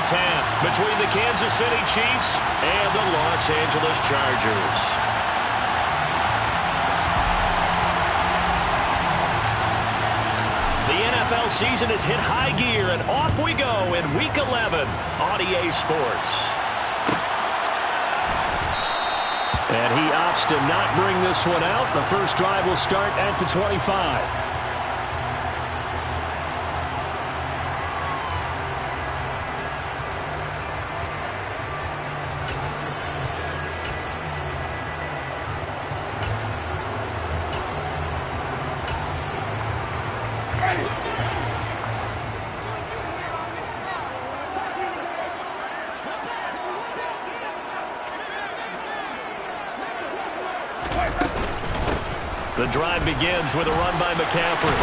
tap between the Kansas City Chiefs and the Los Angeles Chargers. The NFL season has hit high gear, and off we go in Week 11 on EA Sports. And he opts to not bring this one out. The first drive will start at the 25. The drive begins with a run by McCaffrey.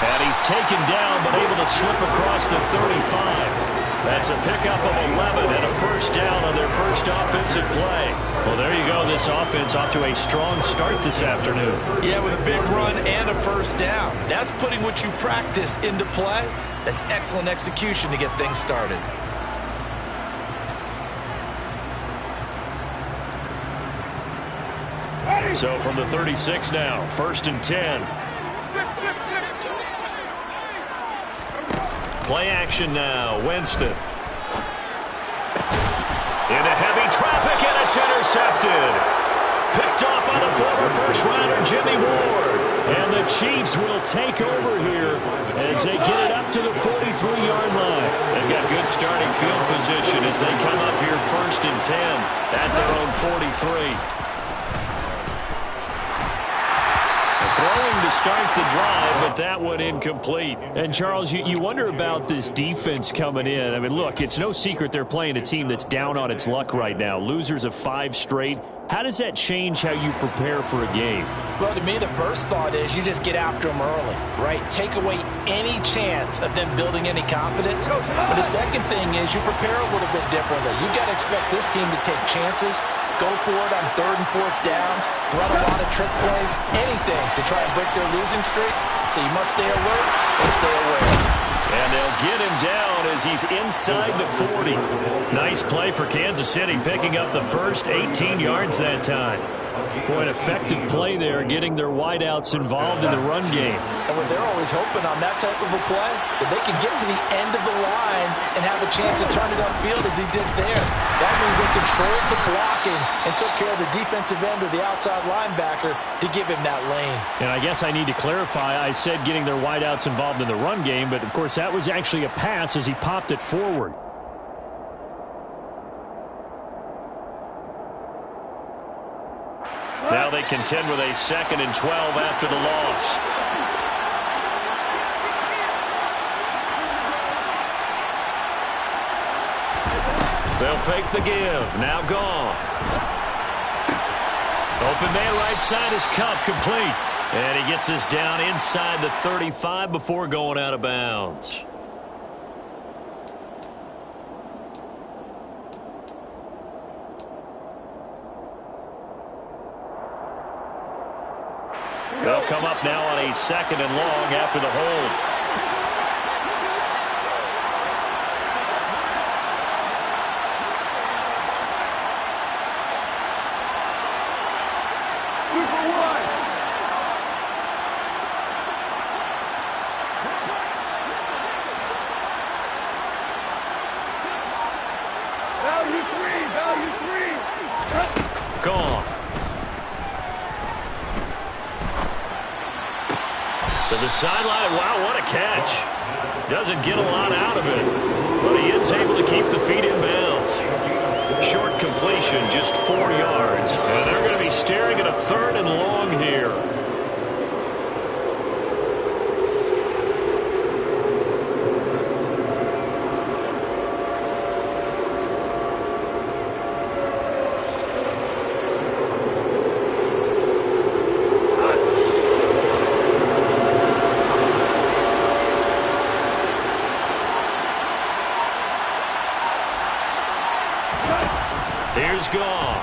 And he's taken down, but able to slip across the 35. That's a pickup of 11 and a first down on their first offensive play. Well, there you go. This offense off to a strong start this afternoon. Yeah, with a big run and a first down. That's putting what you practice into play. That's excellent execution to get things started. So from the 36 now, 1st and 10. Play action now, Winston. Into heavy traffic, and it's intercepted. Picked off by the former first-rounder Jimmy Ward. And the Chiefs will take over here as they get it up to the 43-yard line. They've got good starting field position as they come up here 1st and 10 at their own 43. Throwing to start the drive, but that one incomplete. And, Charles, you wonder about this defense coming in. I mean, look, it's no secret they're playing a team that's down on its luck right now. Losers of 5 straight. How does that change how you prepare for a game? Well, to me, the first thought is you just get after them early, right? Take away any chance of them building any confidence. But the second thing is you prepare a little bit differently. You got to expect this team to take chances, go for it on 3rd and 4th downs, run a lot of trick plays, anything to try and break their losing streak. So you must stay alert and stay aware. And they'll get him down as he's inside the 40. Nice play for Kansas City, picking up the first 18 yards that time. Boy, an effective play there, getting their wideouts involved in the run game. And what they're always hoping on that type of a play, that they can get to the end of the line and have a chance to turn it upfield as he did there. That means they controlled the blocking and took care of the defensive end or the outside linebacker to give him that lane. And I guess I need to clarify, I said getting their wideouts involved in the run game, but of course that was actually a pass as he popped it forward. Now they contend with a 2nd and 12 after the loss. They'll fake the give. Now Goff. Open man right side is Cup, complete. And he gets this down inside the 35 before going out of bounds. They'll come up now on a 2nd and long after the hold. Gone. To the sideline. Wow, what a catch. Doesn't get a lot out of it, but he is able to keep the feet in bounds. Short completion, just 4 yards. And they're going to be staring at a 3rd and long here. Here's Goff.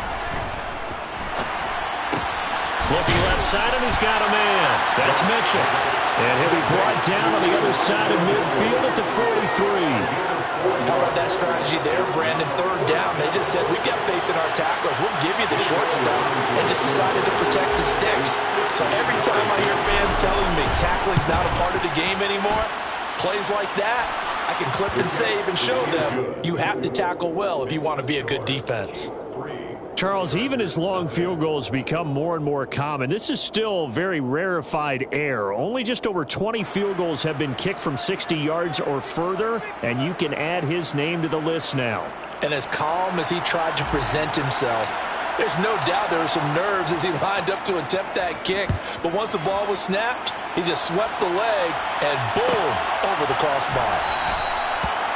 Looking left side, and he's got a man. That's Mitchell. And he'll be brought down on the other side of midfield at the 43. How about that strategy there, Brandon? Third down, they just said, we've got faith in our tacklers. We'll give you the short stuff, and just decided to protect the sticks. So every time I hear fans telling me tackling's not a part of the game anymore, plays like that, I can clip and save and show them you have to tackle well if you want to be a good defense. Charles, even as long field goals become more and more common, this is still very rarefied air. Only just over 20 field goals have been kicked from 60 yards or further, and you can add his name to the list now. And as calm as he tried to present himself, there's no doubt there were some nerves as he lined up to attempt that kick. But once the ball was snapped, he just swept the leg and boom, over the crossbar.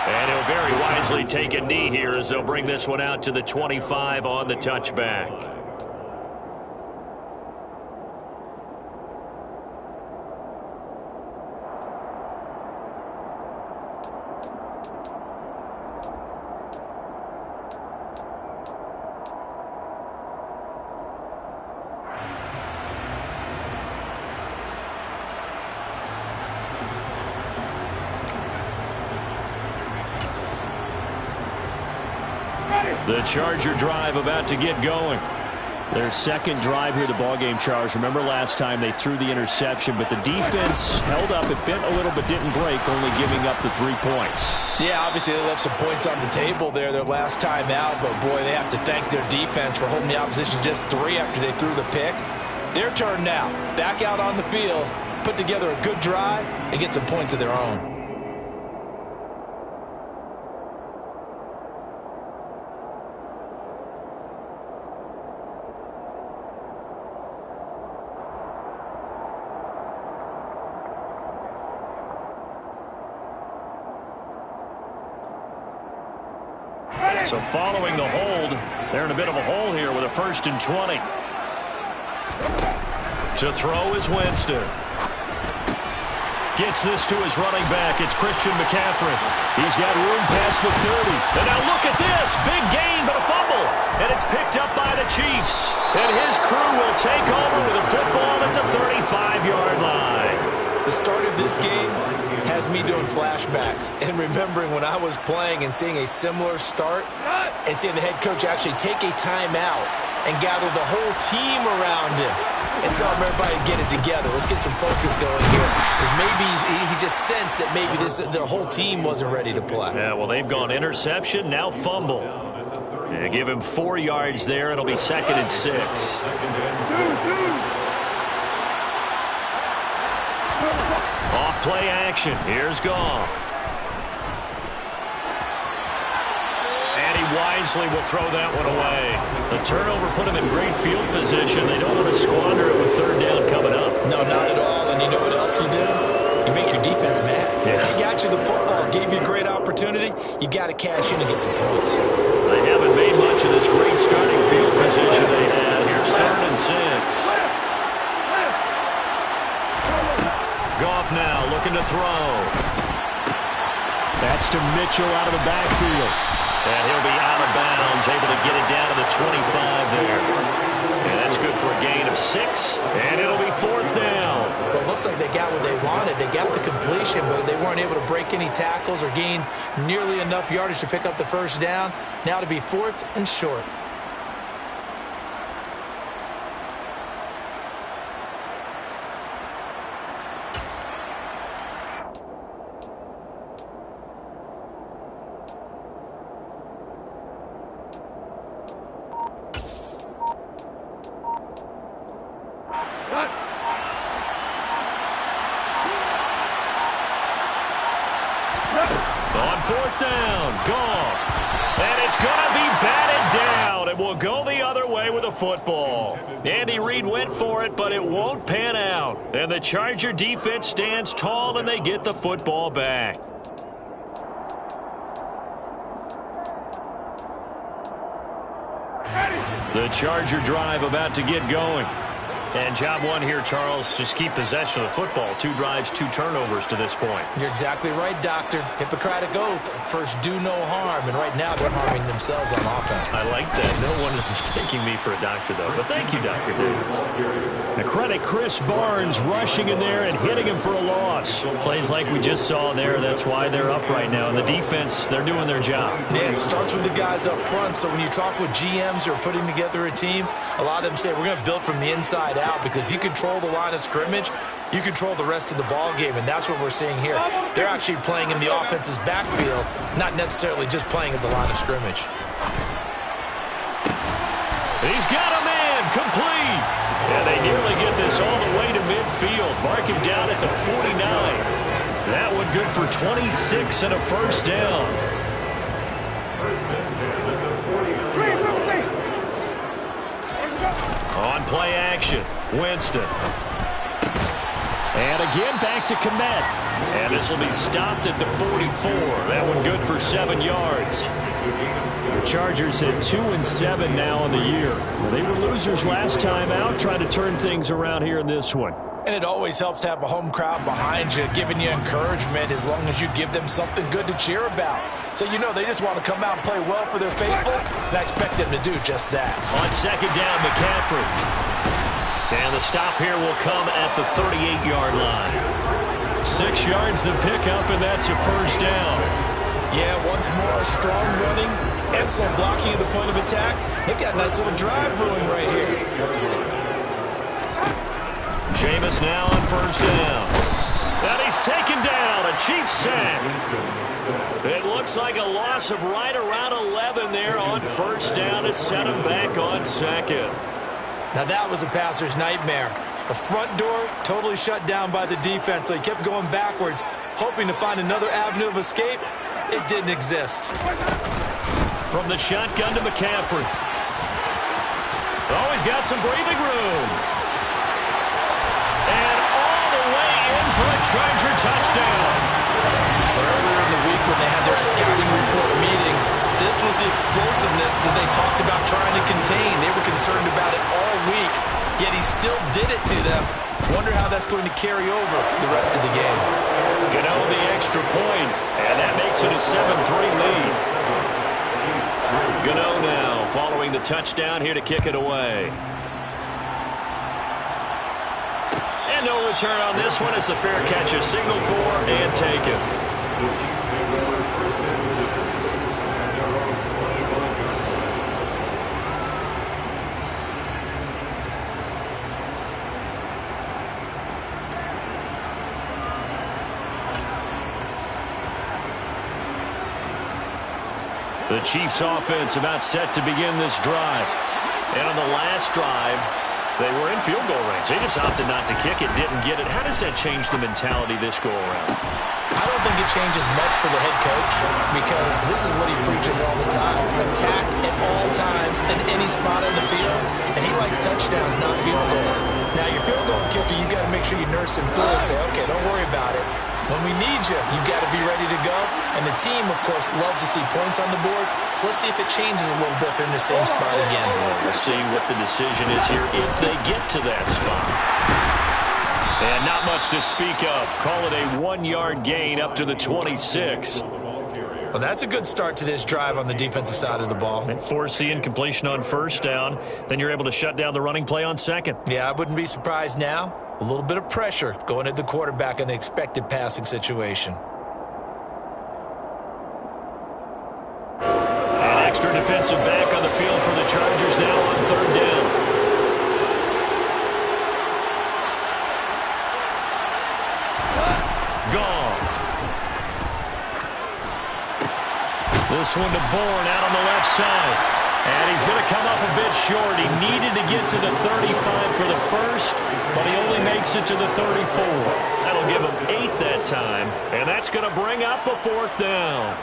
And he'll very wisely take a knee here as they'll bring this one out to the 25 on the touchback. The Charger drive about to get going. Their second drive here, the ballgame, Charles. Remember last time they threw the interception, but the defense held up. It bent a little but didn't break, only giving up the 3 points. Yeah, obviously they left some points on the table there their last time out, but boy, they have to thank their defense for holding the opposition just 3 after they threw the pick. Their turn now. Back out on the field, put together a good drive, and get some points of their own. So following the hold, they're in a bit of a hole here with a 1st and 20. To throw is Winston. Gets this to his running back. It's Christian McCaffrey. He's got room past the 30. And now look at this. Big gain, but a fumble. And it's picked up by the Chiefs. And his crew will take over with a football at the 35-yard line. The start of this game has me doing flashbacks and remembering when I was playing and seeing a similar start and seeing the head coach actually take a timeout and gather the whole team around him and tell everybody to get it together. Let's get some focus going here, because maybe he just sensed that maybe the whole team wasn't ready to play. Yeah, well, they've gone interception, now fumble. Yeah, give him 4 yards there. It'll be 2nd and 6. Off play action. Here's Goff. And he wisely will throw that one away. The turnover put him in great field position. They don't want to squander it with 3rd down coming up. No, not at all. And you know what else you do? You make your defense mad. Yeah. They got you the football, gave you a great opportunity. You got to cash in and get some points. They haven't made much of this great starting field position they had. Here's 3rd and 6. Goff now looking to throw. That's to Mitchell out of the backfield. And he'll be out of bounds, able to get it down to the 25 there. And that's good for a gain of 6. And it'll be 4th down. Well, it looks like they got what they wanted. They got the completion, but they weren't able to break any tackles or gain nearly enough yardage to pick up the 1st down. Now to be 4th and short. On 4th down, Goff. And it's going to be batted down. It will go the other way with the football. Andy Reid went for it, but it won't pan out. And the Charger defense stands tall, and they get the football back. The Charger drive about to get going. And job one here, Charles, just keep possession of the football. 2 drives, 2 turnovers to this point. You're exactly right, Doctor. Hippocratic oath, first do no harm. And right now they're harming themselves on offense. I like that. No one is mistaking me for a doctor, though. But thank you, Dr. Davis. A credit Chris Barnes rushing in there and hitting him for a loss. Plays like we just saw there. That's why they're up right now. And the defense, they're doing their job. Yeah, it starts with the guys up front. So when you talk with GMs who are putting together a team, a lot of them say we're going to build from the inside out, because if you control the line of scrimmage, you control the rest of the ball game, and that's what we're seeing here. They're actually playing in the offense's backfield, not necessarily just playing at the line of scrimmage. He's got a man, complete. And they nearly get this all the way to midfield. Mark him down at the 49. That one good for 26 and a first down. On play action, Winston. And again, back to Komet. And this will be stopped at the 44. That one good for 7 yards. The Chargers at 2-7 now in the year. Well, they were losers last time out, trying to turn things around here in this one. And it always helps to have a home crowd behind you, giving you encouragement as long as you give them something good to cheer about. So you know they just want to come out and play well for their faithful, and I expect them to do just that. On second down, McCaffrey. And the stop here will come at the 38-yard line. 6 yards the pickup, and that's a first down. Yeah, once more, strong running, excellent blocking at the point of attack. They've got a nice little drive brewing right here. Jameis now on first down. And he's taken down, a Chiefs sack. It looks like a loss of right around 11 there on first down to set him back on second. Now that was a passer's nightmare. The front door totally shut down by the defense, so he kept going backwards, hoping to find another avenue of escape. It didn't exist. From the shotgun to McCaffrey. Oh, he's got some breathing room. And all the way in for a Charger touchdown. Earlier in the week when they had their scouting report meeting, this was the explosiveness that they talked about trying to contain. They were concerned about it all week, yet he still did it to them. Wonder how that's going to carry over the rest of the game. Gano the extra point, and that makes it a 7-3 lead. Gano now following the touchdown here to kick it away. And no return on this one as the fair catch is signaled for and taken. The Chiefs offense about set to begin this drive. And on the last drive, they were in field goal range. They just opted not to kick it, didn't get it. How does that change the mentality this go-around? I don't think it changes much for the head coach, because this is what he preaches all the time. Attack at all times in any spot on the field, and he likes touchdowns, not field goals. Now, your field goal kicker, you got to make sure you nurse him through and say, okay, don't worry about it. When we need you, you've got to be ready to go. And the team, of course, loves to see points on the board. So let's see if it changes a little bit if they're in the same spot again. Well, we'll see what the decision is here if they get to that spot. And not much to speak of. Call it a 1-yard gain up to the 26. Well, that's a good start to this drive on the defensive side of the ball. And force the incompletion on first down. Then you're able to shut down the running play on second. Yeah, I wouldn't be surprised now. A little bit of pressure going at the quarterback in the expected passing situation. An extra defensive back on the field for the Chargers now on third down. Goff. This one to Bourne out on the left side. And he's going to come up a bit short. He needed to get to the 35 for the first, but he only makes it to the 34. That'll give him 8 that time, and that's going to bring up a fourth down.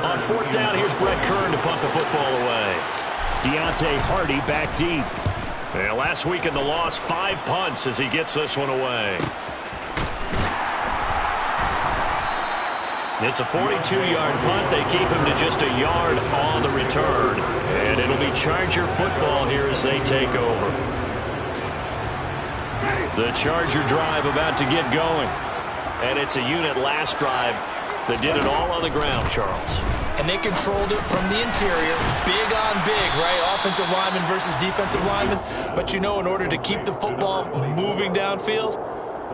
On fourth down, here's Brett Kern to punt the football away. Deontay Hardy back deep. And last week in the loss, 5 punts as he gets this one away. It's a 42-yard punt. They keep him to just a yard on the return. And it'll be Charger football here as they take over. The Charger drive about to get going. And it's a unit last drive that did it all on the ground, Charles. And they controlled it from the interior, big on big, right? Offensive lineman versus defensive lineman. But you know, in order to keep the football moving downfield,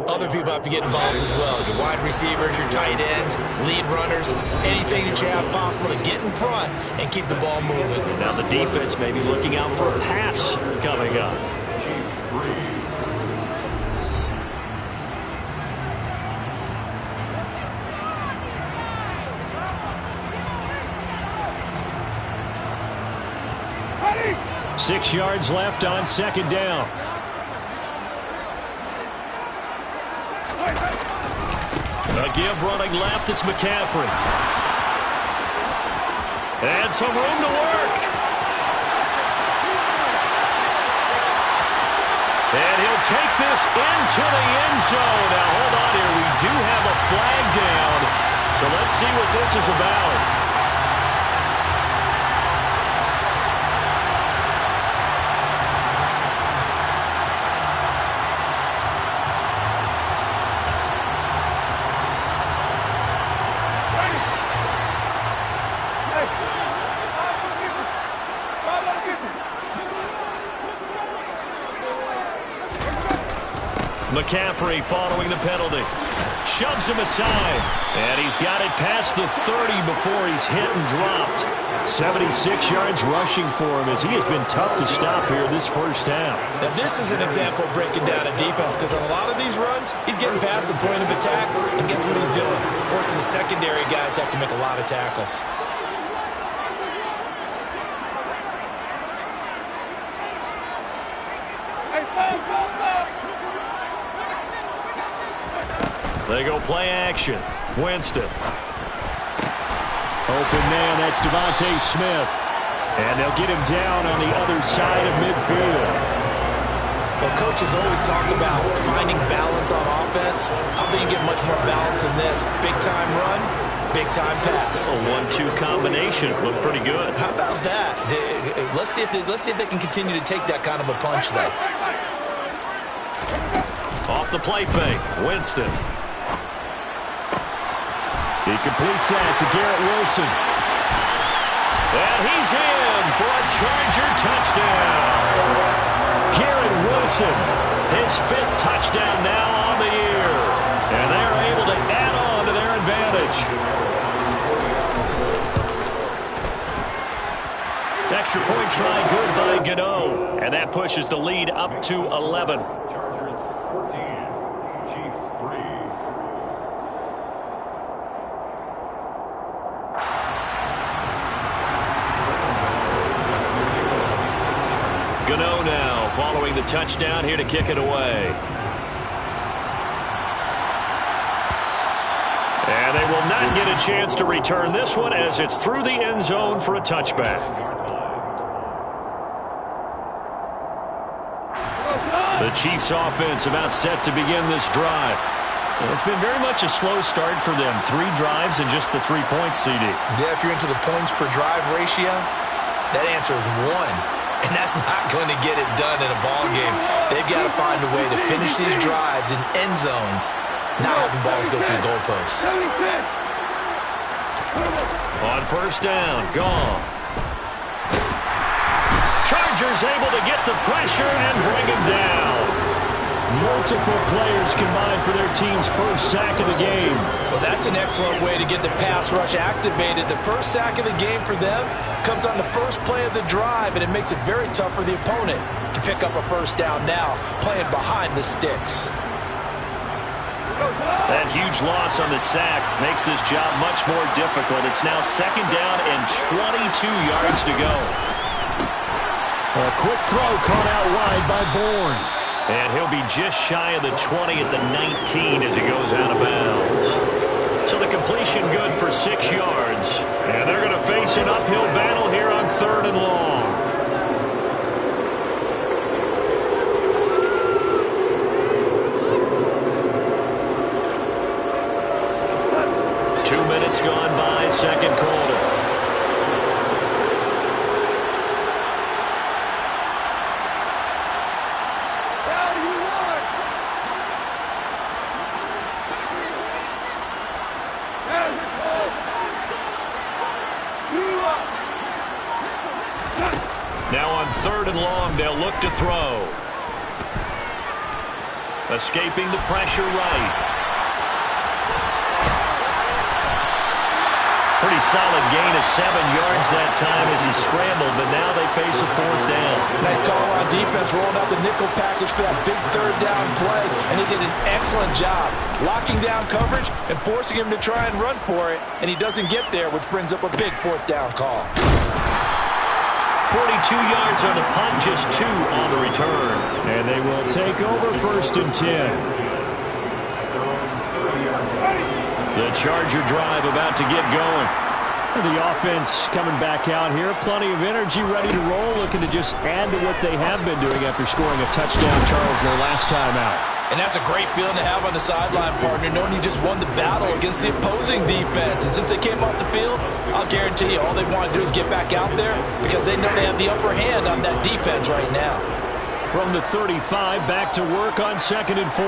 other people have to get involved as well. Your wide receivers, your tight ends, lead runners, anything that you have possible to get in front and keep the ball moving. Now the defense may be looking out for a pass coming up. Chiefs 3. 6 yards left on second down. A give running left, it's McCaffrey. And some room to work. And he'll take this into the end zone. Now hold on here, we do have a flag down. So let's see what this is about. McCaffrey following the penalty. Shoves him aside. And he's got it past the 30 before he's hit and dropped. 76 yards rushing for him as he has been tough to stop here this first half. Now this is an example of breaking down a defense because on a lot of these runs, he's getting past the point of attack, and guess what he's doing? Forcing the secondary guys to have to make a lot of tackles. They go play action. Winston. Open man, that's Devontae Smith. And they'll get him down on the other side of midfield. Well, coaches always talk about finding balance on offense. I don't think you get much more balance than this. Big-time run, big-time pass. A 1-2 combination looked pretty good. How about that? Let's see if they can continue to take that kind of a punch, though. Off the play fake, Winston. He completes that to Garrett Wilson. And he's in for a Charger touchdown. Garrett Wilson, his 5th touchdown now on the year. And they're able to add on to their advantage. Extra point try good by Gano. And that pushes the lead up to 11. Chargers 14. Chiefs 3. Gano now following the touchdown here to kick it away. And they will not get a chance to return this one as it's through the end zone for a touchback. The Chiefs offense about set to begin this drive. It's been very much a slow start for them. 3 drives and just the 3 points, CD. Yeah, if you're into the points per drive ratio, that answer is 1. And that's not going to get it done in a ball game. They've got to find a way to finish these drives in end zones, not having balls go through goalposts. On first down, Goff. Chargers able to get the pressure and bring him down. Multiple players combined for their team's first sack of the game. Well, that's an excellent way to get the pass rush activated. The first sack of the game for them comes on the first play of the drive, and it makes it very tough for the opponent to pick up a first down now, playing behind the sticks. That huge loss on the sack makes this job much more difficult. It's now second down and 22 yards to go. A quick throw caught out wide by Bourne. And he'll be just shy of the 20 at the 19 as he goes out of bounds. So the completion good for 6 yards. And they're going to face an uphill battle here on 3rd and long. Minutes gone by, second quarter. Now on 3rd and long, they'll look to throw. Escaping the pressure right. Pretty solid gain of 7 yards that time as he scrambled, but now they face a 4th down. Nice call on defense, rolling out the nickel package for that big 3rd down play, and he did an excellent job locking down coverage and forcing him to try and run for it, and he doesn't get there, which brings up a big 4th down call. 42 yards on the punt, just 2 on the return. And they will take over 1st and 10. The Charger drive about to get going. The offense coming back out here. Plenty of energy, ready to roll, looking to just add to what they have been doing after scoring a touchdown, Charles, their last time out. And that's a great feeling to have on the sideline, partner, knowing you just won the battle against the opposing defense. And since they came off the field, I'll guarantee you all they want to do is get back out there because they know they have the upper hand on that defense right now. From the 35, back to work on 2nd and 4.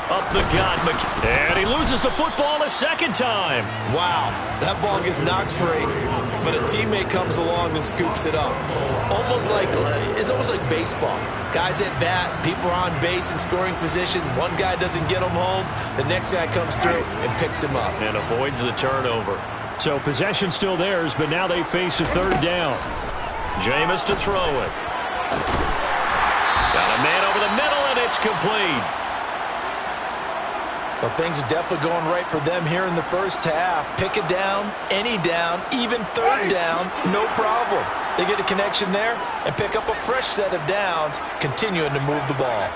Up the gut, and he loses the football a 2nd time. Wow, that ball gets knocked free, but a teammate comes along and scoops it up. It's almost like baseball. Guys at bat, people are on base in scoring position. One guy doesn't get him home, the next guy comes through and picks him up. And avoids the turnover. So possession still theirs, but now they face a 3rd down. Jameis to throw it. Got a man over the middle, and it's complete. Well, things are definitely going right for them here in the first half. Pick a down, any down, even 3rd down, no problem. They get a connection there and pick up a fresh set of downs, continuing to move the ball.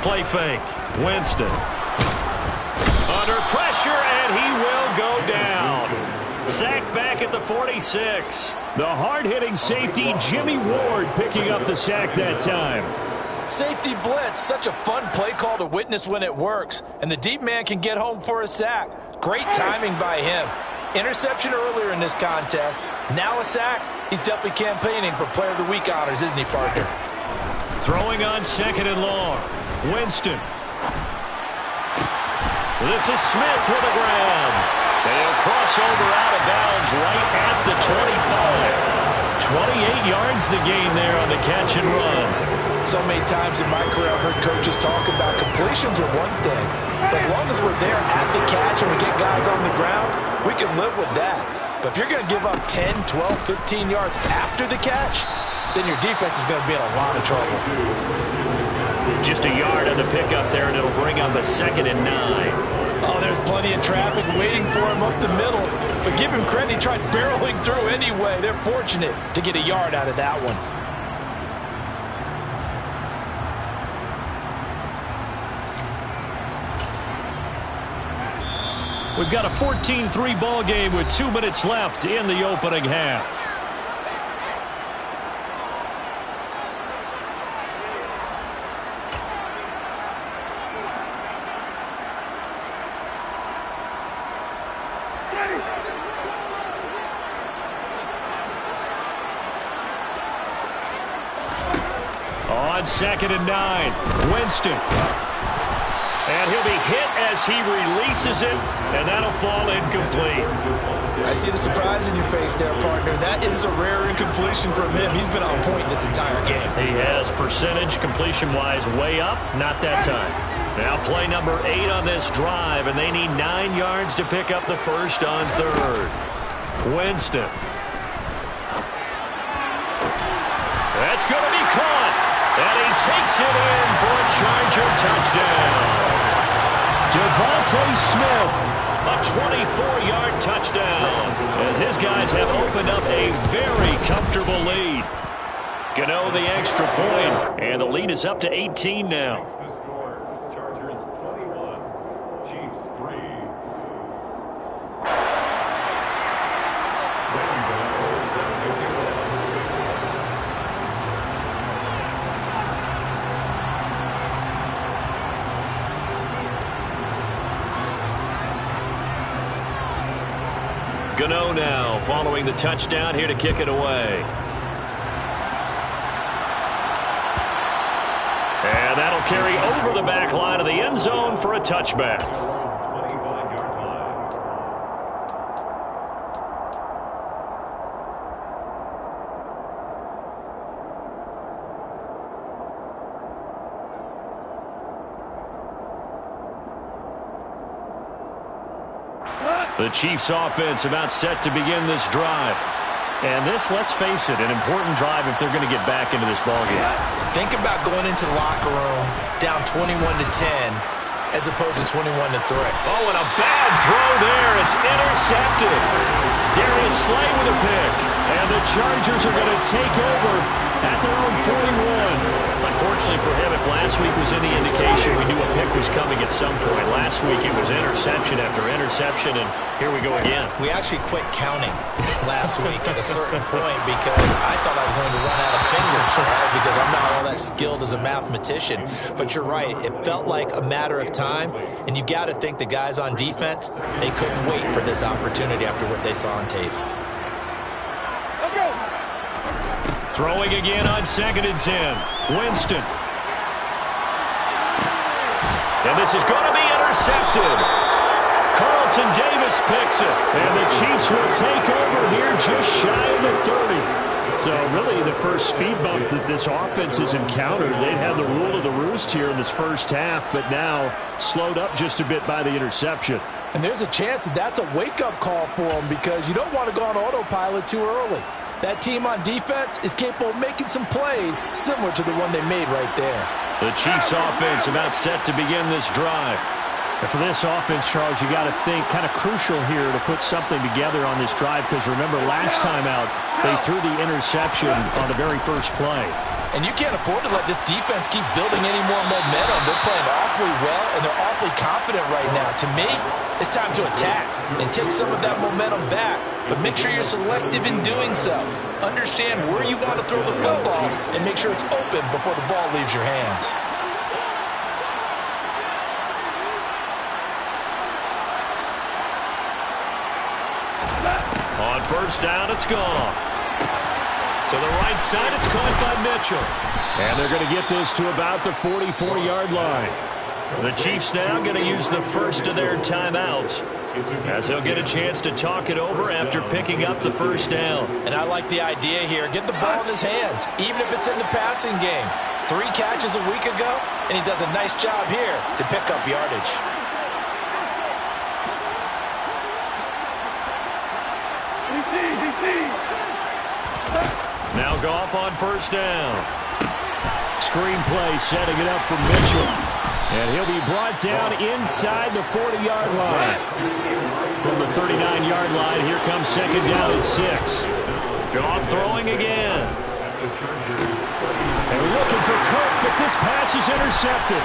Play fake. Winston. Under pressure, and he will go down. Sacked back at the 46. The hard-hitting safety, Jimmy Ward, picking up the sack that time. Safety blitz, such a fun play call to witness when it works. And the deep man can get home for a sack. Great timing by him. Interception earlier in this contest. Now a sack. He's definitely campaigning for Player of the Week honors, isn't he, partner? Throwing on 2nd and long. Winston. This is Smith with a grab. They'll cross over out of bounds right at the 25. 28 yards the gain there on the catch and run. So many times in my career I've heard coaches talk about completions are one thing. But as long as we're there at the catch and we get guys on the ground, we can live with that. But if you're going to give up 10, 12, 15 yards after the catch, then your defense is going to be in a lot of trouble. Just a yard on the pickup there, and it'll bring up a 2nd and 9. Oh, there's plenty of traffic waiting for him up the middle. But give him credit, he tried barreling through anyway. They're fortunate to get a yard out of that one. We've got a 14-3 ball game with 2 minutes left in the opening half. On 2nd and 9, Winston. And he'll be hit as he releases it, and that'll fall incomplete. I see the surprise in your face there, partner. That is a rare incompletion from him. He's been on point this entire game. He has percentage completion-wise way up, not that time. Now play number 8 on this drive, and they need 9 yards to pick up the first on 3rd. Winston. That's going to be caught, and he takes it in for a Charger touchdown. Devontae Smith, a 24-yard touchdown, as his guys have opened up a very comfortable lead. Gano the extra point, and the lead is up to 18 now. The score, Chargers 21, Chiefs 3. Playing ball, set to kick off. Gano now following the touchdown here to kick it away. And that'll carry over the back line of the end zone for a touchback. 25-yard line. The Chiefs offense about set to begin this drive. And this, let's face it, an important drive if they're going to get back into this ballgame. Think about going into the locker room down 21-10 as opposed to 21-3. Oh, and a bad throw there. It's intercepted. Darius Slay with a pick. And the Chargers are going to take over at their own 41. Unfortunately for him, if last week was any indication, we knew a pick was coming at some point. Last week it was interception after interception, and here we go again. We actually quit counting last week at a certain point because I thought I was going to run out of fingers, right? Because I'm not all that skilled as a mathematician. But you're right. It felt like a matter of time, and you got to think the guys on defense, they couldn't wait for this opportunity after what they saw on tape. Throwing again on 2nd and 10. Winston. And this is going to be intercepted. Carlton Davis picks it. And the Chiefs will take over here just shy of the 30. So really the first speed bump that this offense has encountered. They've had the rule of the roost here in this first half, but now slowed up just a bit by the interception. And there's a chance that that's a wake-up call for them because you don't want to go on autopilot too early. That team on defense is capable of making some plays similar to the one they made right there. The Chiefs offense about set to begin this drive. And for this offense, Charles, you got to think kind of crucial here to put something together on this drive because remember last time out they threw the interception on the very first play. And you can't afford to let this defense keep building any more momentum. They're playing awfully well, and they're awfully confident right now. To me, it's time to attack and take some of that momentum back. But make sure you're selective in doing so. Understand where you want to throw the football and make sure it's open before the ball leaves your hands. On first down, it's gone. To the right side, it's caught by Mitchell. And they're going to get this to about the 44-yard line. The Chiefs now going to use the first of their timeouts as they'll get a chance to talk it over after picking up the first down. And I like the idea here. Get the ball in his hands, even if it's in the passing game. 3 catches a week ago, and he does a nice job here to pick up yardage. Now Goff on first down. Screenplay setting it up for Mitchell. And he'll be brought down inside the 40-yard line. From the 39-yard line, here comes 2nd down and 6. Goff throwing again. They're looking for Kirk, but this pass is intercepted.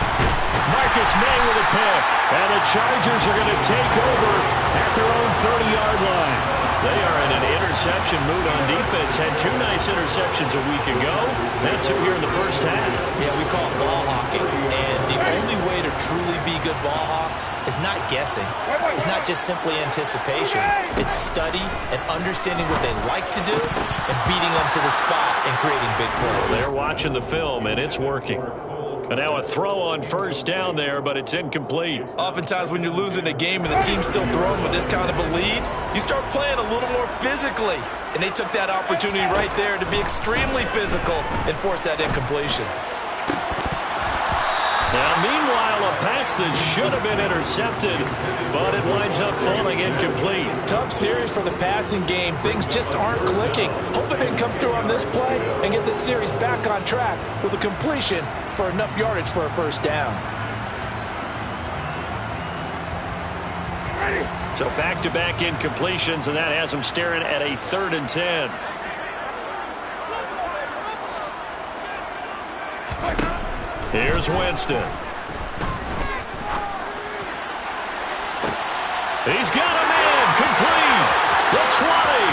Marcus May with a pick. And the Chargers are going to take over at their own 30-yard line. They are in an interception mood on defense. Had 2 nice interceptions a week ago. Now 2 here in the first half. Yeah, we call it ball hawking. And the only way to truly be good ball hawks is not guessing. It's not just simply anticipation. It's study and understanding what they like to do and beating them to the spot and creating big plays. They're watching the film, and it's working. And now a throw on first down there, but it's incomplete. Oftentimes when you're losing a game and the team's still throwing with this kind of a lead, you start playing a little more physically. And they took that opportunity right there to be extremely physical and force that incompletion. Now, meanwhile, a pass that should have been intercepted, but it winds up falling incomplete. Tough series for the passing game. Things just aren't clicking. Hoping they can come through on this play and get this series back on track with a completion for enough yardage for a first down. So back-to-back incompletions, and that has them staring at a 3rd and 10. Here's Winston. He's got a man. Complete. The 20.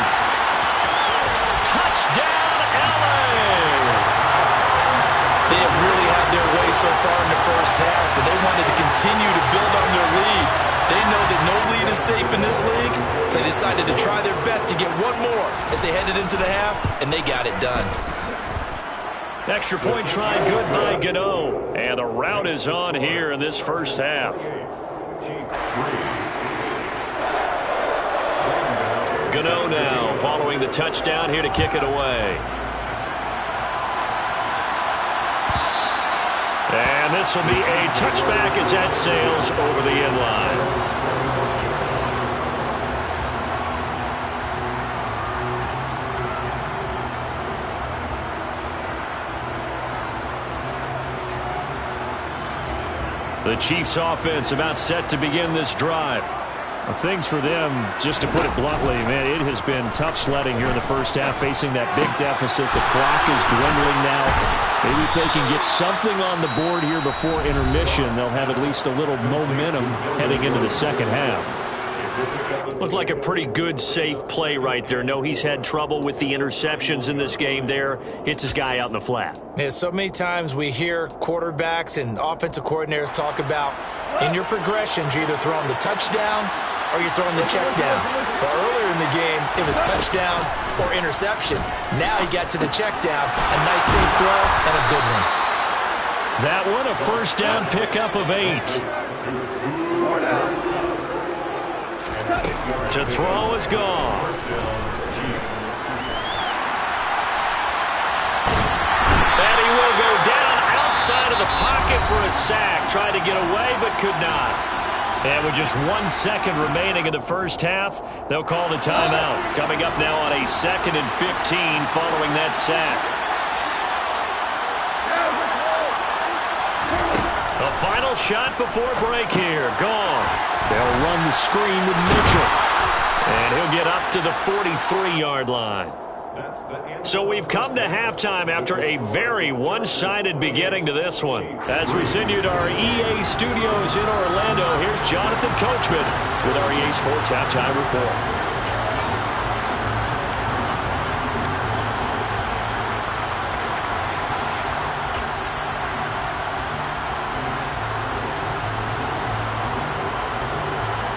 Touchdown, LA. They have really had their way so far in the first half, but they wanted to continue to build on their lead. They know that no lead is safe in this league, so they decided to try their best to get one more as they headed into the half, and they got it done. Extra point try good by Gano. And the route is on here in this first half. Gano now following the touchdown here to kick it away. And this will be a touchback as that sails over the end line. The Chiefs offense about set to begin this drive. Well, things for them, just to put it bluntly, man, it has been tough sledding here in the first half, facing that big deficit. The clock is dwindling now. Maybe if they can get something on the board here before intermission, they'll have at least a little momentum heading into the second half. Looked like a pretty good, safe play right there. No, he's had trouble with the interceptions in this game there. Hits his guy out in the flat. Yeah, so many times we hear quarterbacks and offensive coordinators talk about in your progressions, you're either throwing the touchdown or you're throwing the check down. But earlier in the game, it was touchdown or interception. Now he got to the check down, a nice safe throw and a good one. That one, a first down pickup of 8. To throw is gone. And he will go down outside of the pocket for a sack. Tried to get away, but could not. And with just 1 second remaining in the first half, they'll call the timeout. Coming up now on a 2nd and 15 following that sack. The final shot before break here. Goff. They'll run the screen with Mitchell. And he'll get up to the 43-yard line. So we've come to halftime after a very one-sided beginning to this one. As we send you to our EA studios in Orlando, here's Jonathan Coachman with our EA Sports Halftime Report.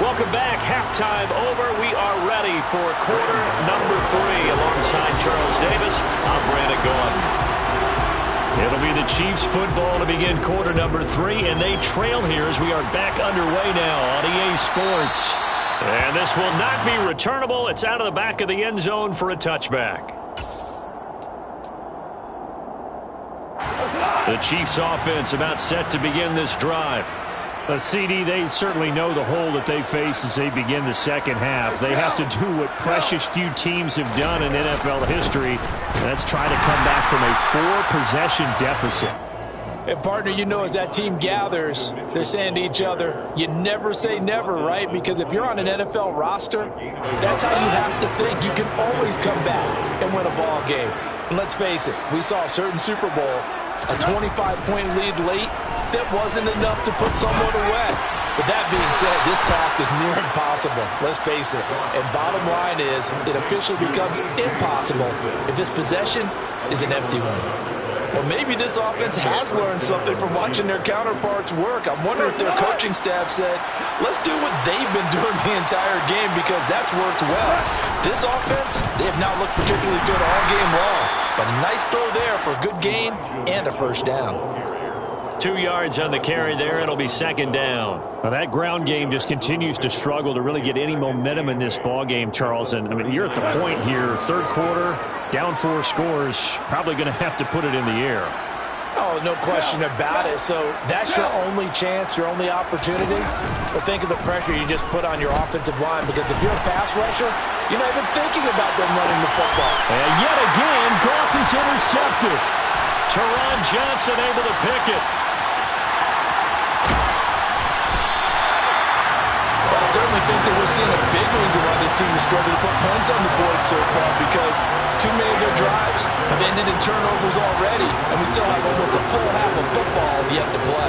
Welcome back. Halftime over. We are ready for quarter number 3. Alongside Charles Davis, I'm Brandon Gaudin. It'll be the Chiefs football to begin quarter number 3, and they trail here as we are back underway now on EA Sports. And this will not be returnable. It's out of the back of the end zone for a touchback. The Chiefs offense about set to begin this drive. CD, they certainly know the hole that they face as they begin the second half. They have to do what precious few teams have done in NFL history. That's try to come back from a 4-possession deficit. And, partner, you know, as that team gathers, they're saying to each other, you never say never, right? Because if you're on an NFL roster, that's how you have to think. You can always come back and win a ball game. And let's face it, we saw a certain Super Bowl, a 25-point lead late, that wasn't enough to put someone away. But that being said, this task is near impossible. Let's face it. And bottom line is, it officially becomes impossible if this possession is an empty one. Or maybe this offense has learned something from watching their counterparts work. I'm wondering if their coaching staff said, let's do what they've been doing the entire game because that's worked well. This offense, they have not looked particularly good all game long. But a nice throw there for a good gain and a first down. 2 yards on the carry there. It'll be second down. Well, that ground game just continues to struggle to really get any momentum in this ball game, Charles. And I mean, you're at the point here, third quarter, down 4 scores, probably going to have to put it in the air. Oh, no question about it. So that's your only chance, your only opportunity. But think of the pressure you just put on your offensive line, because if you're a pass rusher, you're not even thinking about them running the football. And yet again, Goff is intercepted. Teron Johnson able to pick it. I certainly think that we're seeing a big reason why this team has struggled to put points on the board so far, because too many of their drives have ended in turnovers already, and we still have almost a full half of football yet to play.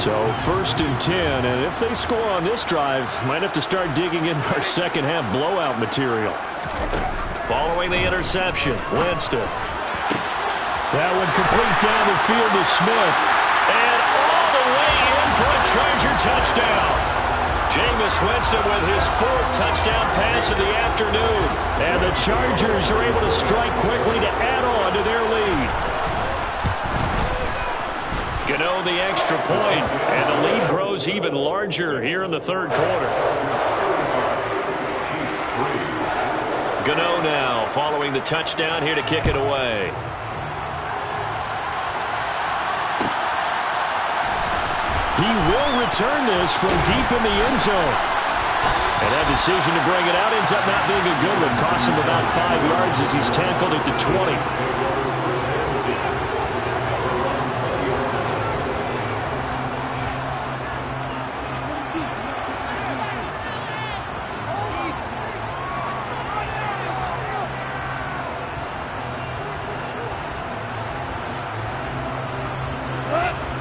So 1st and 10, and if they score on this drive, might have to start digging in our second half blowout material. Following the interception, Winston. That one complete down the field to Smith. And all the way in for a Charger touchdown. Jameis Winston with his 4th touchdown pass of the afternoon. And the Chargers are able to strike quickly to add on to their lead. Gano the extra point, and the lead grows even larger here in the third quarter. Gano now following the touchdown here to kick it away. He will return this from deep in the end zone. And that decision to bring it out ends up not being a good one. Cost him about 5 yards as he's tackled at the 20.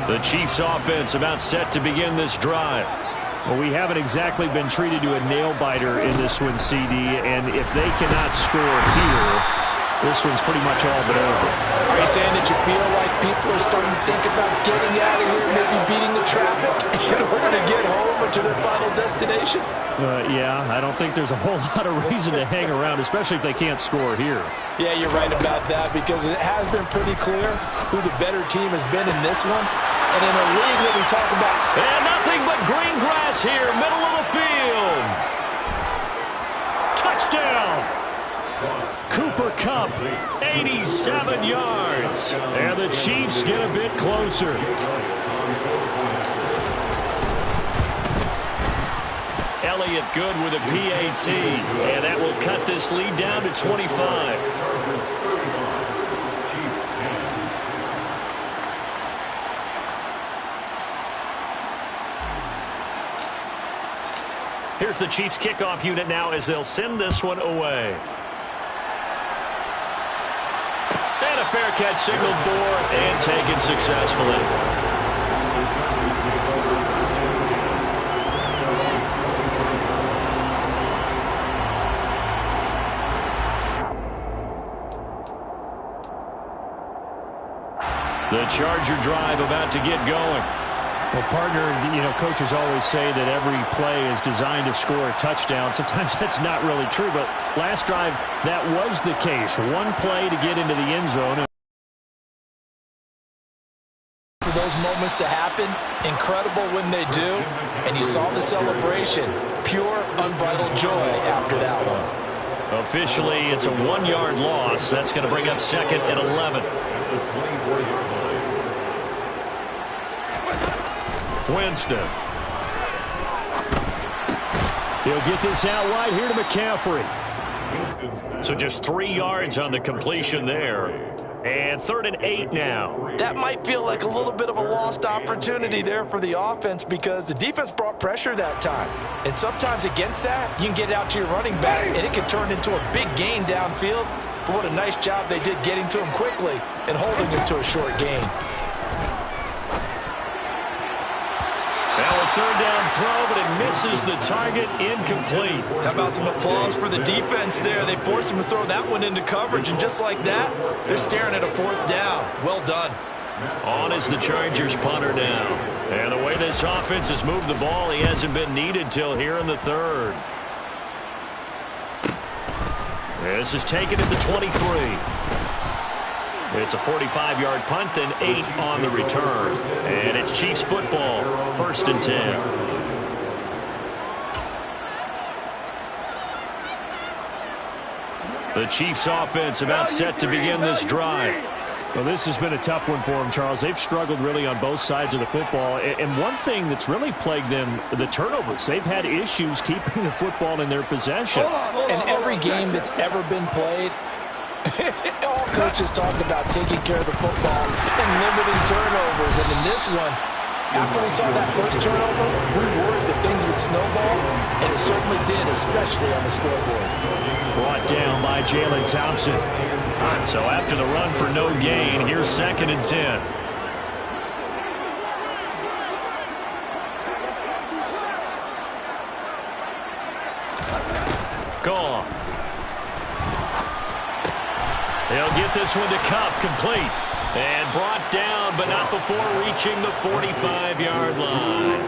The Chiefs offense about set to begin this drive. Well, we haven't exactly been treated to a nail-biter in this one, CD, and if they cannot score here, this one's pretty much all but over. Are you saying that you feel like people are starting to think about getting out of here, maybe beating the traffic in order to get home or to their final destination? Yeah, I don't think there's a whole lot of reason to hang around, especially if they can't score here. Yeah, you're right about that because it has been pretty clear who the better team has been in this one. And in a league that we talk about. And nothing but green grass here, middle of the field. Touchdown. Cooper Kupp, 87 yards. And the Chiefs get a bit closer. Elliott good with a PAT. And that will cut this lead down to 25. Here's the Chiefs kickoff unit now as they'll send this one away. And a fair catch signaled for and taken successfully. The Charger drive about to get going. Well, partner, coaches always say that every play is designed to score a touchdown. Sometimes that's not really true, but last drive, that was the case. One play to get into the end zone. For those moments to happen, incredible when they do, and you saw the celebration. Pure, unbridled joy after that one. Officially, it's a 1-yard loss. That's going to bring up second and 11. Winston. He'll get this out wide here to McCaffrey. So just 3 yards on the completion there. And 3rd and 8 now. That might feel like a little bit of a lost opportunity there for the offense because the defense brought pressure that time. And sometimes against that, you can get it out to your running back, and it can turn into a big gain downfield. But what a nice job they did getting to him quickly and holding him to a short gain. Now a 3rd down throw, but it misses the target, incomplete. How about some applause for the defense there? They forced him to throw that one into coverage, and just like that, they're staring at a 4th down. Well done. On is the Chargers punter now. And the way this offense has moved the ball, he hasn't been needed till here in the 3rd. This is taken at the 23. It's a 45-yard punt, then 8 on the return. And it's Chiefs football, 1st and 10. The Chiefs offense about set to begin this drive. Well, this has been a tough one for them, Charles. They've struggled really on both sides of the football. And one thing that's really plagued them, the turnovers. They've had issues keeping the football in their possession. In every game that's ever been played, all coaches talk about taking care of the football and limiting turnovers. And in this one, after we saw that first turnover, we worried that things would snowball, and it certainly did, especially on the scoreboard. Brought down by Jalen Thompson. So after the run for no gain, here's 2nd and 10. Gone. They'll get this one to Kupp, complete. And brought down, but not before reaching the 45-yard line.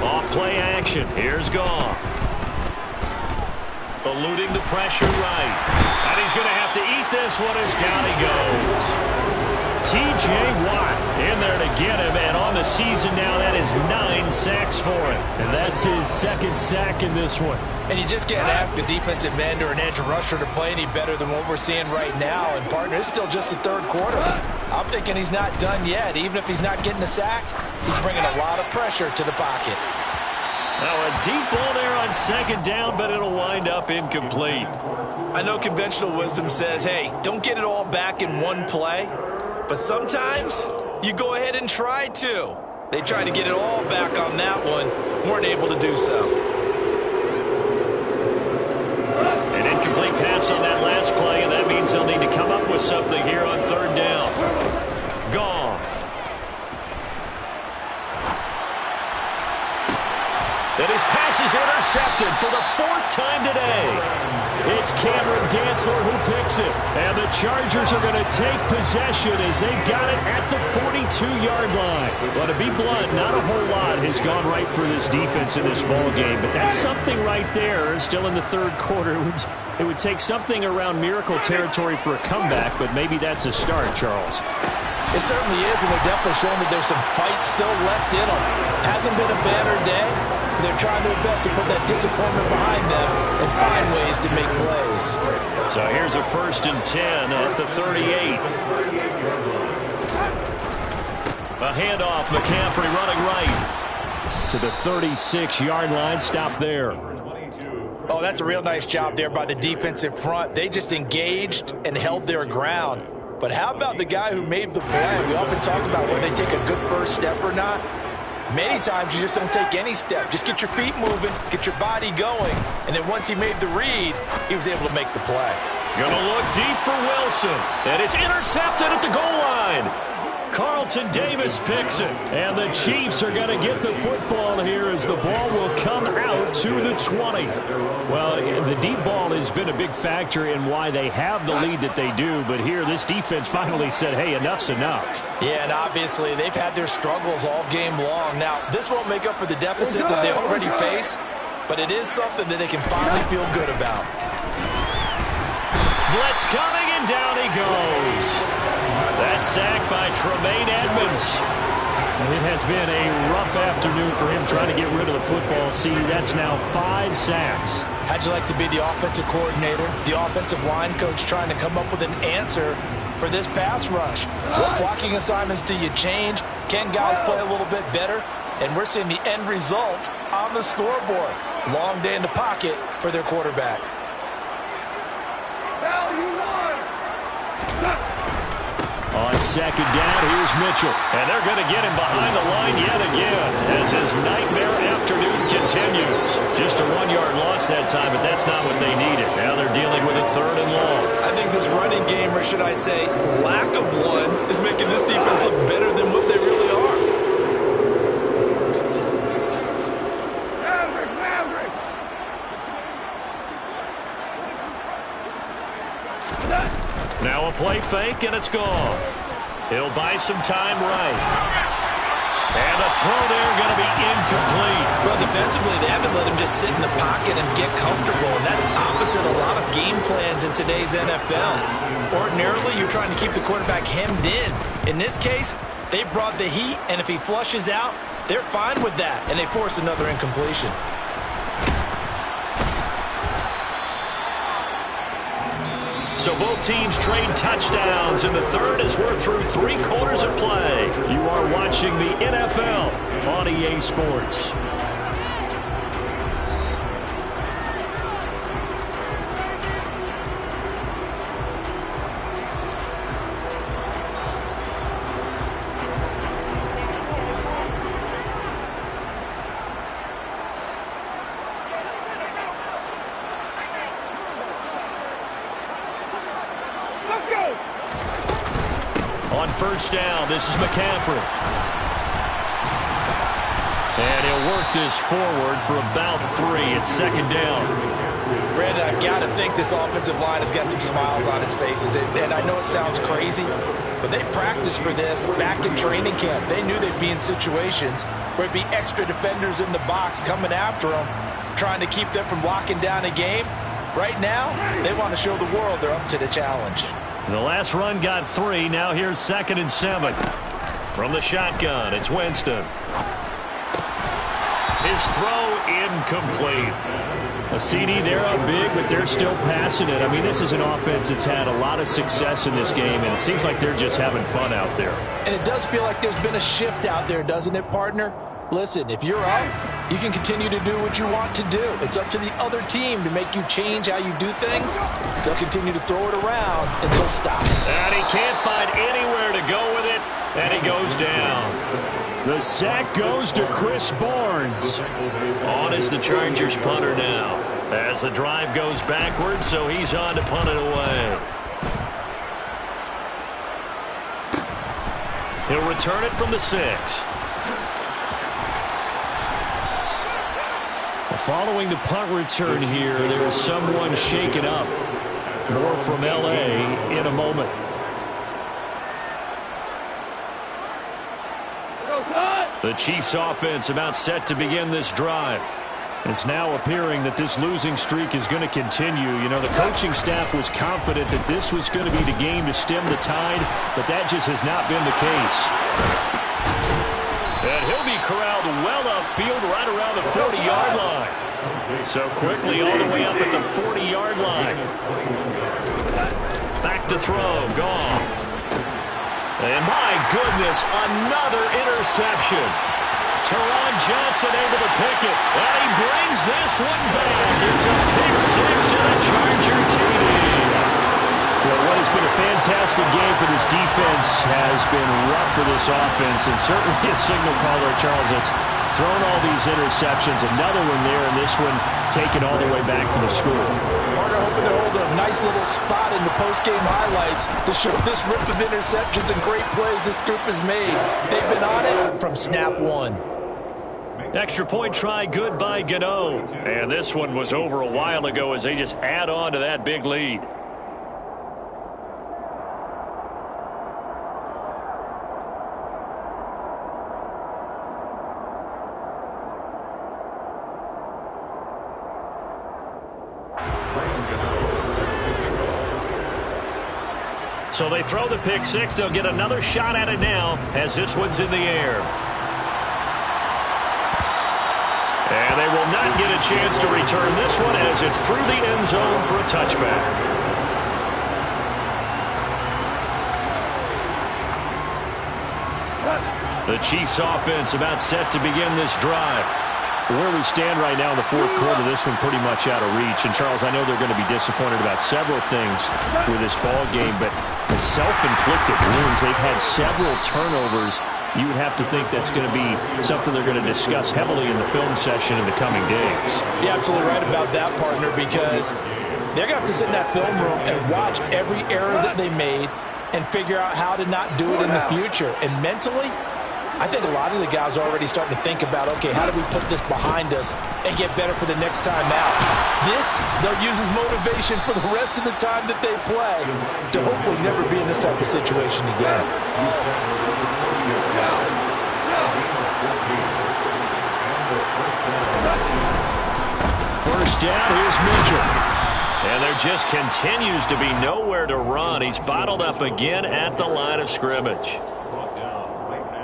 Off play action. Here's Goff. Eluding the pressure right. And he's going to have to eat this one as down he goes. T.J. Watt in there to get him, and on the season now, that is 9 sacks for him. And that's his second sack in this one. And you just can't ask a defensive end or an edge rusher to play any better than what we're seeing right now. And, partner, it's still just the third quarter. I'm thinking he's not done yet. Even if he's not getting a sack, he's bringing a lot of pressure to the pocket. Now a deep ball there on second down, but it'll wind up incomplete. I know conventional wisdom says, hey, don't get it all back in one play. But sometimes you go ahead and try to. They tried to get it all back on that one. Weren't able to do so. An incomplete pass on that last play, and that means they'll need to come up with something here on third down. Goff. And his pass is intercepted for the 4th time today. It's Cameron Dantzler who picks it. And the Chargers are going to take possession as they've got it at the 42-yard line. Well, to be blunt, not a whole lot has gone right for this defense in this ball game. But that's something right there. Still in the third quarter. It would take something around miracle territory for a comeback, but maybe that's a start, Charles. It certainly is, and they're definitely showing that there's some fight still left in them. Hasn't been a banner day. They're trying their best to put that disappointment behind them and find ways to make plays. So here's a 1st and 10 at the 38. A handoff, McCaffrey running right to the 36-yard line. Stop there. Oh, that's a real nice job there by the defensive front. They just engaged and held their ground. But how about the guy who made the play? We often talk about whether they take a good first step or not. Many times you just don't take any step. Just get your feet moving, get your body going. And then once he made the read, he was able to make the play. Gonna look deep for Wilson. And it's intercepted at the goal line. Carlton Davis picks it. And the Chiefs are going to get the football here as the ball will come out to the 20. Well, the deep ball has been a big factor in why they have the lead that they do. But here, this defense finally said, hey, enough's enough. Yeah, and obviously they've had their struggles all game long. Now, this won't make up for the deficit that they already face, but it is something that they can finally feel good about. Blitz coming, and down he goes. That sack by Tremaine Edmonds. It has been a rough afternoon for him trying to get rid of the football. See, that's now 5 sacks. How'd you like to be the offensive coordinator, the offensive line coach trying to come up with an answer for this pass rush? What blocking assignments do you change? Can guys play a little bit better? And we're seeing the end result on the scoreboard. Long day in the pocket for their quarterback. On second down, here's Mitchell. And they're going to get him behind the line yet again as his nightmare afternoon continues. Just a 1-yard loss that time, but that's not what they needed. Now they're dealing with a 3rd and long. I think this running game, or should I say lack of one, is making this defense look better than what they really are. Now a play fake, and it's gone. He'll buy some time right. And the throw there going to be incomplete. Well, defensively, they haven't let him just sit in the pocket and get comfortable, and that's opposite a lot of game plans in today's NFL. Ordinarily, you're trying to keep the quarterback hemmed in. In this case, they brought the heat, and if he flushes out, they're fine with that, and they force another incompletion. So both teams trade touchdowns in the third as we're through 3 quarters of play. You are watching the NFL on EA Sports. On first down, this is McCaffrey. And he'll work this forward for about 3 at second down. Brandon, I've got to think this offensive line has got some smiles on its faces. And I know it sounds crazy, but they practiced for this back in training camp. They knew they'd be in situations where it'd be extra defenders in the box coming after them, trying to keep them from locking down a game. Right now, they want to show the world they're up to the challenge. The last run got 3. Now here's 2nd and 7. From the shotgun, it's Winston. His throw incomplete. A CD, they're up big, but they're still passing it. I mean, this is an offense that's had a lot of success in this game, and it seems like they're just having fun out there. And it does feel like there's been a shift out there, doesn't it, partner? Listen, if you're up, you can continue to do what you want to do. It's up to the other team to make you change how you do things. They'll continue to throw it around until stopped. And he can't find anywhere to go with it, and he goes down. The sack goes to Chris Barnes. On is the Chargers punter now. As the drive goes backwards, so he's on to punt it away. He'll return it from the 6. Following the punt return here, there is someone shaken up. More from L.A. in a moment. The Chiefs offense about set to begin this drive. It's now appearing that this losing streak is going to continue. You know, the coaching staff was confident that this was going to be the game to stem the tide, but that just has not been the case. And he'll be corralled well upfield right around the 40-yard line. So quickly all the way up at the 40-yard line. Back to throw. Goff. And my goodness, another interception. Teron Johnson able to pick it. And he brings this one back. It's a pick 6 and a Charger TD. Well, what has been a fantastic game for this defense has been rough for this offense, and certainly a signal caller, Charles, that's thrown all these interceptions. Another one there, and this one taken all the way back for the score. Partner hoping to hold a nice little spot in the post-game highlights to show this rip of interceptions and great plays this group has made. They've been on it from snap 1. Extra point try good by Gano. And this one was over a while ago as they just add on to that big lead. So they throw the pick 6. They'll get another shot at it now as this one's in the air. And they will not get a chance to return this one as it's through the end zone for a touchback. The Chiefs offense about set to begin this drive. Where we stand right now in the fourth quarter, this one pretty much out of reach. And, Charles, I know they're going to be disappointed about several things with this ball game, but the self-inflicted wounds, they've had several turnovers. You would have to think that's going to be something they're going to discuss heavily in the film session in the coming days. You're absolutely right about that, partner, because they're going to have to sit in that film room and watch every error that they made and figure out how to not do it in the future. And mentally, I think a lot of the guys are already starting to think about, okay, how do we put this behind us and get better for the next time out? This, they'll use as motivation for the rest of the time that they play to hopefully never be in this type of situation again. First down, here's Mitchell. And there just continues to be nowhere to run. He's bottled up again at the line of scrimmage.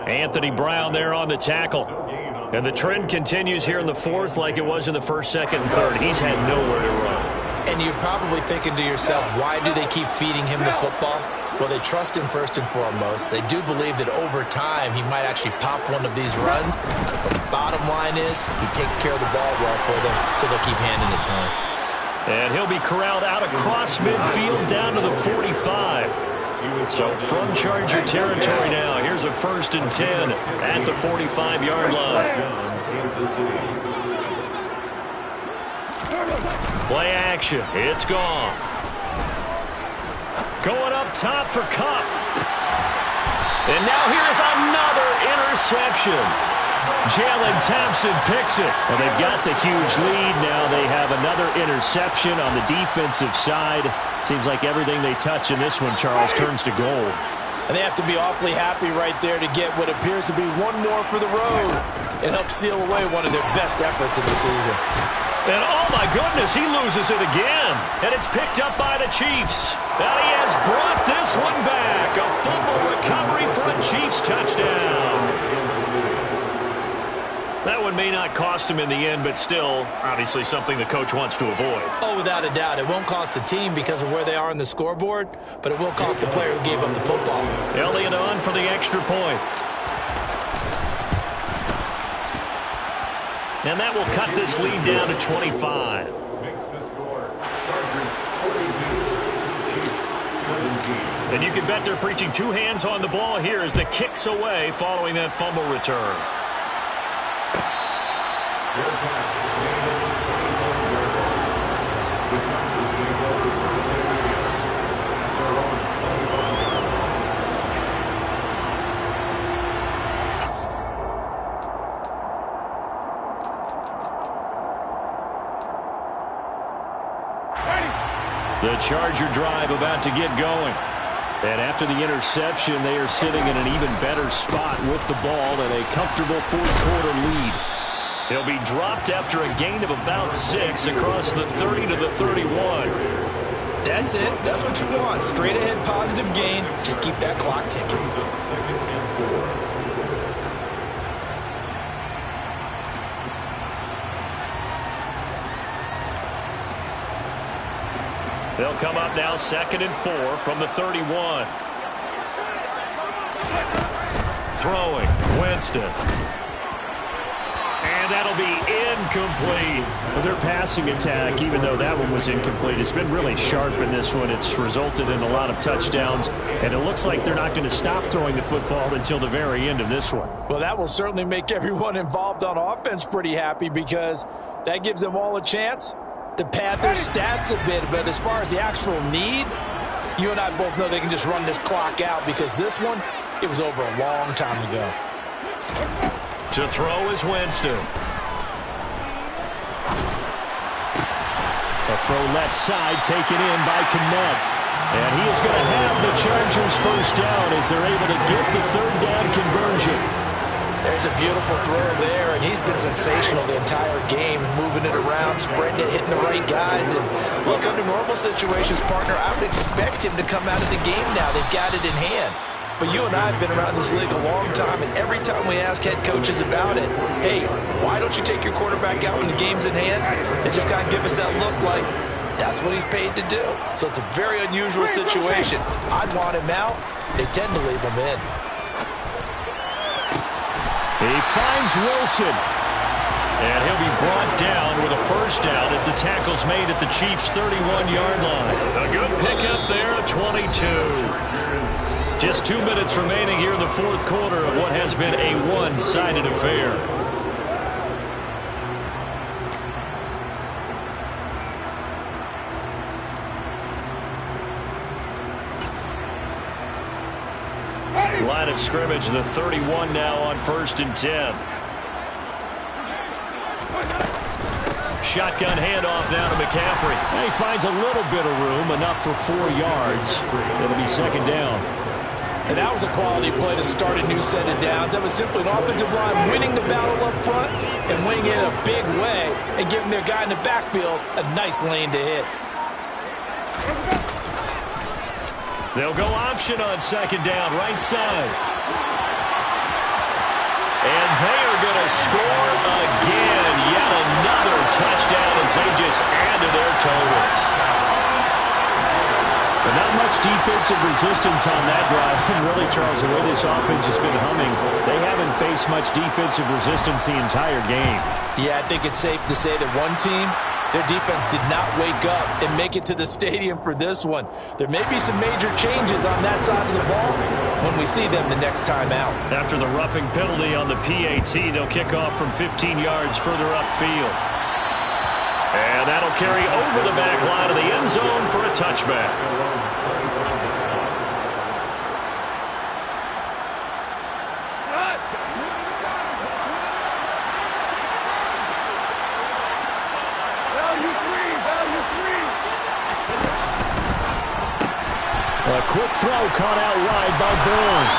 Anthony Brown there on the tackle. And the trend continues here in the fourth like it was in the first, second, and third. He's had nowhere to run. And you're probably thinking to yourself, why do they keep feeding him the football? Well, they trust him first and foremost. They do believe that over time he might actually pop one of these runs. But the bottom line is he takes care of the ball well for them, so they'll keep handing it to him. And he'll be corralled out across midfield down to the 45. So from Charger territory now, here's a 1st and 10 at the 45-yard line. Play action. It's gone. Going up top for Kupp. And now here's another interception. Jalen Thompson picks it. Well, they've got the huge lead. Now they have another interception on the defensive side. Seems like everything they touch in this one, Charles, turns to gold. And they have to be awfully happy right there to get what appears to be one more for the road and help seal away one of their best efforts of the season. And oh my goodness, he loses it again. And it's picked up by the Chiefs. And he has brought this one back. A fumble recovery for a Chiefs touchdown. That one may not cost him in the end, but still, obviously something the coach wants to avoid. Oh, without a doubt. It won't cost the team because of where they are on the scoreboard, but it will cost the player who gave up the football. Elliott on for the extra point. And that will cut this lead down to 25. Makes the score. Chargers 42, Chiefs 17. And you can bet they're preaching two hands on the ball here as the kick's away following that fumble return. Fair catch. The Chargers take over first and 10. Their own 25. The Charger drive about to get going. And after the interception, they are sitting in an even better spot with the ball and a comfortable fourth-quarter lead. He'll be dropped after a gain of about 6 across the 30 to the 31. That's it. That's what you want. Straight ahead positive gain. Just keep that clock ticking. Second and 4. They'll come up now 2nd and 4 from the 31. Throwing, Winston. And that'll be incomplete. Well, their passing attack, even though that one was incomplete, has been really sharp in this one. It's resulted in a lot of touchdowns, and it looks like they're not going to stop throwing the football until the very end of this one. Well, that will certainly make everyone involved on offense pretty happy because that gives them all a chance to pad their stats a bit. But as far as the actual need, you and I both know they can just run this clock out because this one, it was over a long time ago. To throw is Winston. A throw left side taken in by Kmet. And he is going to have the Chargers first down as they're able to get the third down conversion. There's a beautiful throw there, and he's been sensational the entire game, moving it around, spreading it, hitting the right guys. And look, under normal situations, partner, I would expect him to come out of the game now. They've got it in hand. But you and I have been around this league a long time, and every time we ask head coaches about it, hey, why don't you take your quarterback out when the game's in hand? They just kind of give us that look like that's what he's paid to do. So it's a very unusual situation. I'd want him out. They tend to leave him in. He finds Wilson. And he'll be brought down with a first down as the tackle's made at the Chiefs' 31-yard line. A good pickup there at 22. Just 2 minutes remaining here in the fourth quarter of what has been a one-sided affair. Line of scrimmage, the 31 now on 1st and 10. Shotgun handoff now to McCaffrey. And he finds a little bit of room, enough for 4 yards. It'll be 2nd down. And that was a quality play to start a new set of downs. That was simply an offensive line winning the battle up front and winning it in a big way and giving their guy in the backfield a nice lane to hit. They'll go option on 2nd down, right side. And they are going to score again. Yet another touchdown as they just add to their totals. But not much defensive resistance on that drive. And really, Charles, the way this offense has been humming, they haven't faced much defensive resistance the entire game. Yeah, I think it's safe to say that one team, their defense did not wake up and make it to the stadium for this one. There may be some major changes on that side of the ball when we see them the next time out. After the roughing penalty on the PAT, they'll kick off from 15 yards further upfield. And that'll carry over the back line of the end zone for a touchback. A quick throw caught out wide by Bourne.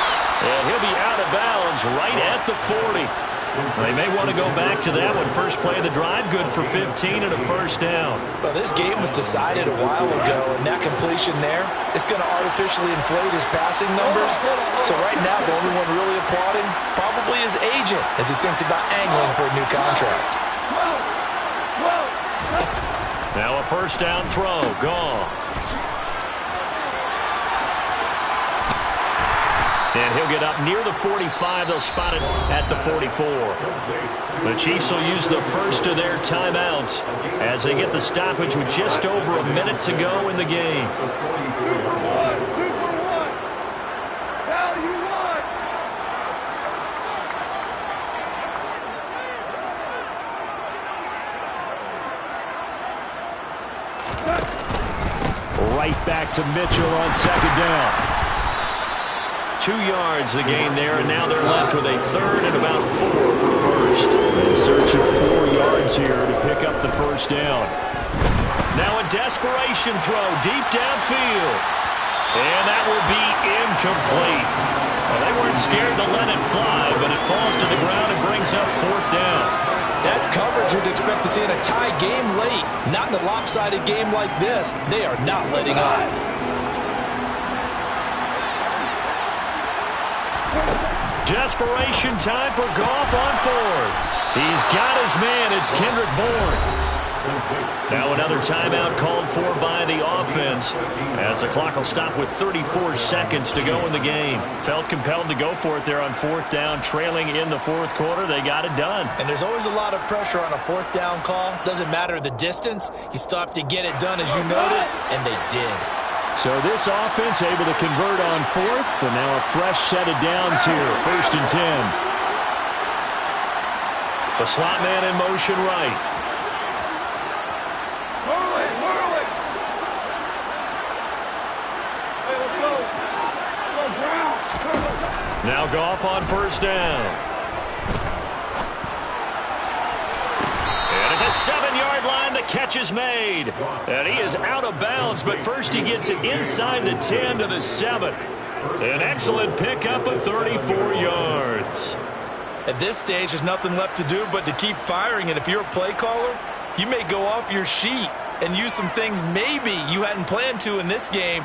And he'll be out of bounds right at the 40. They may want to go back to that one. First play of the drive, good for 15 and a first down. Well, this game was decided a while ago, and that completion there is going to artificially inflate his passing numbers. So right now, the only one really applauding probably his agent as he thinks about angling for a new contract. Now a first down throw. Goff. And he'll get up near the 45. They'll spot it at the 44. The Chiefs will use the first of their timeouts as they get the stoppage with just over a minute to go in the game. Right back to Mitchell on second down. 2 yards the gain there, and now they're left with a third and about 4 for first. In search of 4 yards here to pick up the first down. Now a desperation throw deep downfield. And that will be incomplete. Well, they weren't scared to let it fly, but it falls to the ground and brings up fourth down. That's coverage you'd expect to see in a tie game late. Not in a lopsided game like this. They are not letting up. Desperation time for Goff on fourth. He's got his man. It's Kendrick Bourne. Now another timeout called for by the offense as the clock will stop with 34 seconds to go in the game. Felt compelled to go for it there on fourth down, trailing in the fourth quarter. They got it done. And there's always a lot of pressure on a fourth down call. Doesn't matter the distance. You still have to get it done as you noted, and they did. So this offense able to convert on fourth, and now a fresh set of downs here. First and 10. The slot man in motion right. Now Goff on first down. And at the 7-yard line, the catch is made. And he is out of bounds, but first he gets it inside the 10 to the 7. An excellent pickup of 34 yards. At this stage, there's nothing left to do but to keep firing. And if you're a play caller, you may go off your sheet and use some things maybe you hadn't planned to in this game.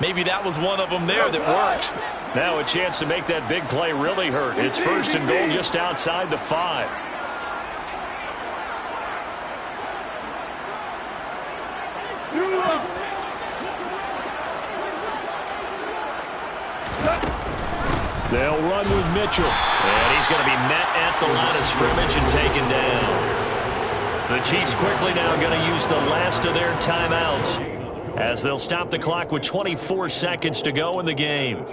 Maybe that was one of them there that worked. Now a chance to make that big play really hurt. It's first and goal just outside the 5. They'll run with Mitchell. And he's going to be met at the line of scrimmage and taken down. The Chiefs quickly now going to use the last of their timeouts as they'll stop the clock with 24 seconds to go in the game.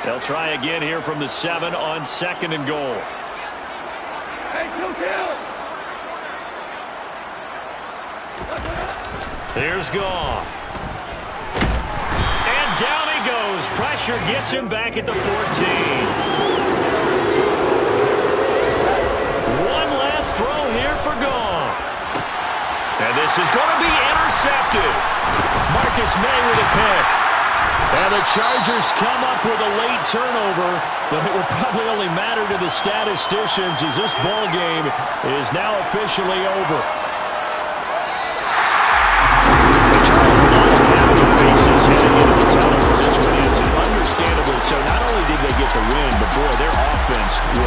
They'll try again here from the 7 on second and goal. Here's Goff. And down he goes. Pressure gets him back at the 14. One last throw here for Goff. And this is going to be intercepted. Marcus May with a pick. And the Chargers come up with a late turnover, but it will probably only matter to the statisticians as this ball game is now officially over. The Chargers have a lot of capital faces heading into the tunnel as this one ends. Understandable. So not only did they get the win, but boy, their offense was